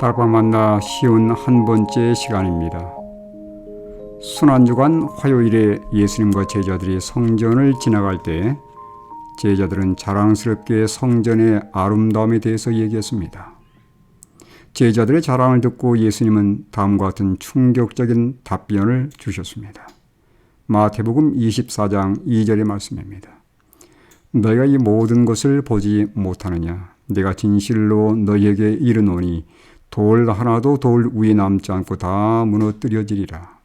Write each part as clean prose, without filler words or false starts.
다락방 만나 쉬운 한 번째 시간입니다. 순환주간 화요일에 예수님과 제자들이 성전을 지나갈 때 제자들은 자랑스럽게 성전의 아름다움에 대해서 얘기했습니다. 제자들의 자랑을 듣고 예수님은 다음과 같은 충격적인 답변을 주셨습니다. 마태복음 24장 2절의 말씀입니다. 너희가 이 모든 것을 보지 못하느냐? 내가 진실로 너희에게 이르노니 돌 하나도 돌 위에 남지 않고 다 무너뜨려지리라.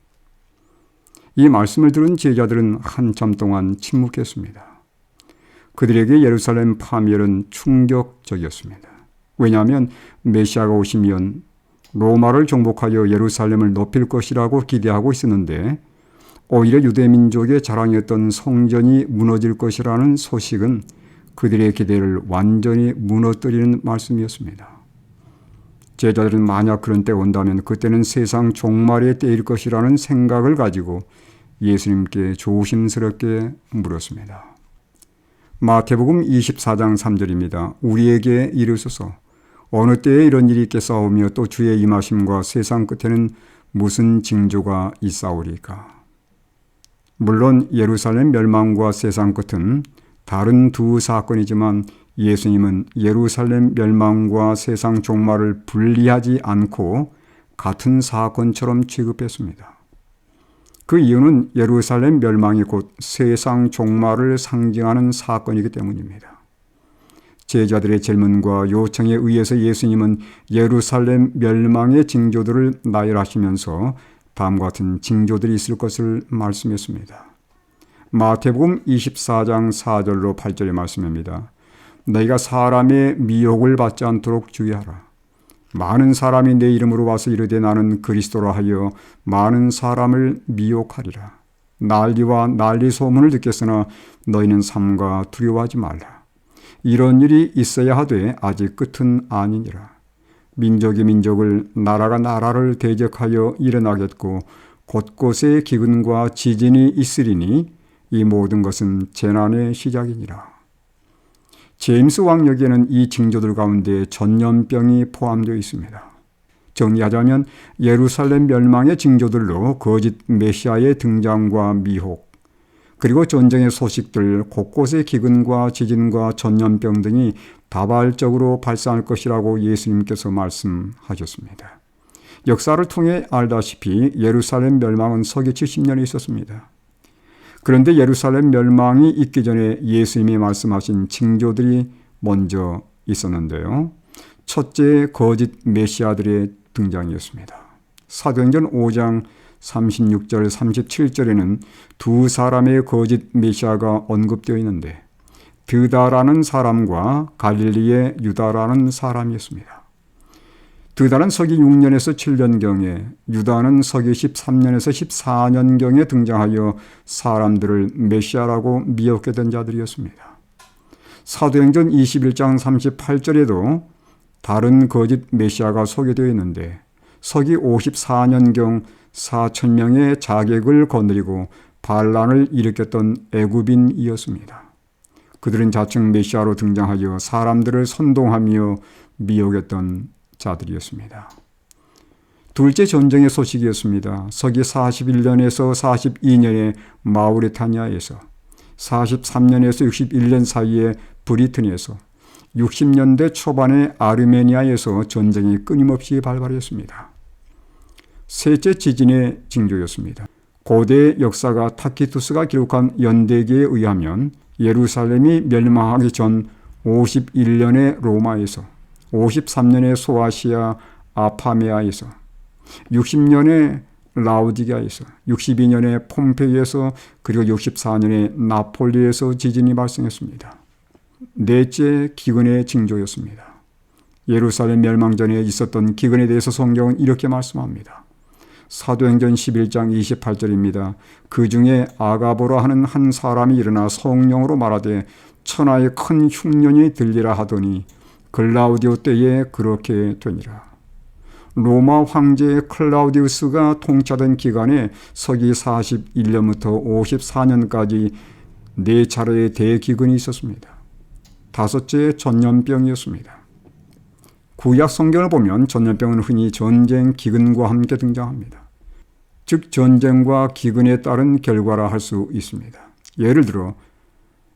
이 말씀을 들은 제자들은 한참 동안 침묵했습니다. 그들에게 예루살렘 파멸은 충격적이었습니다. 왜냐하면 메시아가 오시면 로마를 정복하여 예루살렘을 높일 것이라고 기대하고 있었는데 오히려 유대민족의 자랑이었던 성전이 무너질 것이라는 소식은 그들의 기대를 완전히 무너뜨리는 말씀이었습니다. 제자들은 만약 그런 때가 온다면 그때는 세상 종말의 때일 것이라는 생각을 가지고 예수님께 조심스럽게 물었습니다. 마태복음 24장 3절입니다. 우리에게 이르소서 어느 때에 이런 일이 있겠사오며 또 주의 임하심과 세상 끝에는 무슨 징조가 있사오리까? 물론 예루살렘 멸망과 세상 끝은 다른 두 사건이지만 예수님은 예루살렘 멸망과 세상 종말을 분리하지 않고 같은 사건처럼 취급했습니다. 그 이유는 예루살렘 멸망이 곧 세상 종말을 상징하는 사건이기 때문입니다. 제자들의 질문과 요청에 의해서 예수님은 예루살렘 멸망의 징조들을 나열하시면서 다음과 같은 징조들이 있을 것을 말씀했습니다. 마태복음 24장 4절로 8절의 말씀입니다. 너희가 사람의 미혹을 받지 않도록 주의하라. 많은 사람이 내 이름으로 와서 이르되 나는 그리스도라 하여 많은 사람을 미혹하리라. 난리와 난리 소문을 듣겠으나 너희는 삼가 두려워하지 말라. 이런 일이 있어야 하되 아직 끝은 아니니라. 민족이 민족을 나라가 나라를 대적하여 일어나겠고 곳곳에 기근과 지진이 있으리니 이 모든 것은 재난의 시작이니라. 제임스 왕여기에는 이 징조들 가운데 전염병이 포함되어 있습니다. 정리하자면 예루살렘 멸망의 징조들로 거짓 메시아의 등장과 미혹, 그리고 전쟁의 소식들, 곳곳의 기근과 지진과 전염병 등이 다발적으로 발생할 것이라고 예수님께서 말씀하셨습니다. 역사를 통해 알다시피 예루살렘 멸망은 서기 70년에 있었습니다. 그런데 예루살렘 멸망이 있기 전에 예수님이 말씀하신 징조들이 먼저 있었는데요. 첫째, 거짓 메시아들의 등장이었습니다. 사도행전 5장 36절 37절에는 두 사람의 거짓 메시아가 언급되어 있는데 드다라는 사람과 갈릴리의 유다라는 사람이었습니다. 드다는 서기 6년에서 7년경에, 유다는 서기 13년에서 14년경에 등장하여 사람들을 메시아라고 미혹게 된 자들이었습니다. 사도행전 21장 38절에도 다른 거짓 메시아가 소개되어 있는데 서기 54년경 4,000명의 자객을 거느리고 반란을 일으켰던 애굽인이었습니다. 그들은 자칭 메시아로 등장하여 사람들을 선동하며 미혹했던 자들이었습니다. 둘째 전쟁의 소식이었습니다. 서기 41년에서 42년에 마우리타니아에서, 43년에서 61년 사이에 브리튼에서, 60년대 초반에 아르메니아에서 전쟁이 끊임없이 발발했습니다. 셋째 지진의 징조였습니다. 고대 역사가 타키투스가 기록한 연대기에 의하면 예루살렘이 멸망하기 전 51년에 로마에서, 53년에 소아시아 아파메아에서, 60년에 라우디게아에서, 62년에 폼페이에서, 그리고 64년에 나폴리에서 지진이 발생했습니다. 넷째, 기근의 징조였습니다. 예루살렘 멸망 전에 있었던 기근에 대해서 성경은 이렇게 말씀합니다. 사도행전 11장 28절입니다. 그 중에 아가보라 하는 한 사람이 일어나 성령으로 말하되 천하에 큰 흉년이 들리라 하더니 글라우디오 때에 그렇게 되니라. 로마 황제 클라우디우스가 통치하던 기간에 서기 41년부터 54년까지 4차례의 대기근이 있었습니다. 5째의 전염병이었습니다. 구약 성경을 보면 전염병은 흔히 전쟁, 기근과 함께 등장합니다. 즉 전쟁과 기근에 따른 결과라 할 수 있습니다. 예를 들어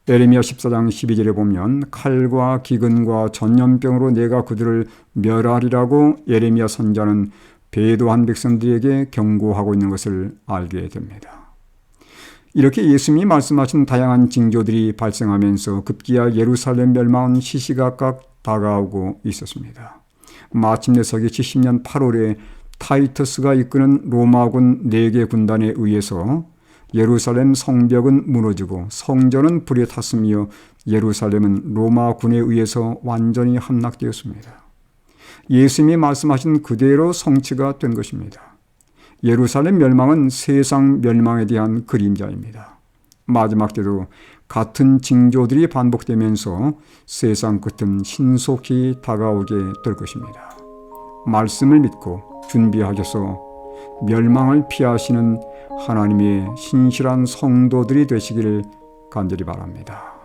에레미야 14장 12절에 보면 칼과 기근과 전염병으로 내가 그들을 멸하리라고 에레미야 선지자는 배도한 백성들에게 경고하고 있는 것을 알게 됩니다. 이렇게 예수님이 말씀하신 다양한 징조들이 발생하면서 급기야 예루살렘 멸망은 시시각각 다가오고 있었습니다. 마침내 서기 70년 8월에 타이터스가 이끄는 로마군 4개 군단에 의해서 예루살렘 성벽은 무너지고 성전은 불에 탔으며 예루살렘은 로마군에 의해서 완전히 함락되었습니다. 예수님이 말씀하신 그대로 성취가 된 것입니다. 예루살렘 멸망은 세상 멸망에 대한 그림자입니다. 마지막 때도 같은 징조들이 반복되면서 세상 끝은 신속히 다가오게 될 것입니다. 말씀을 믿고 준비하셔서 멸망을 피하시는 하나님의 신실한 성도들이 되시기를 간절히 바랍니다.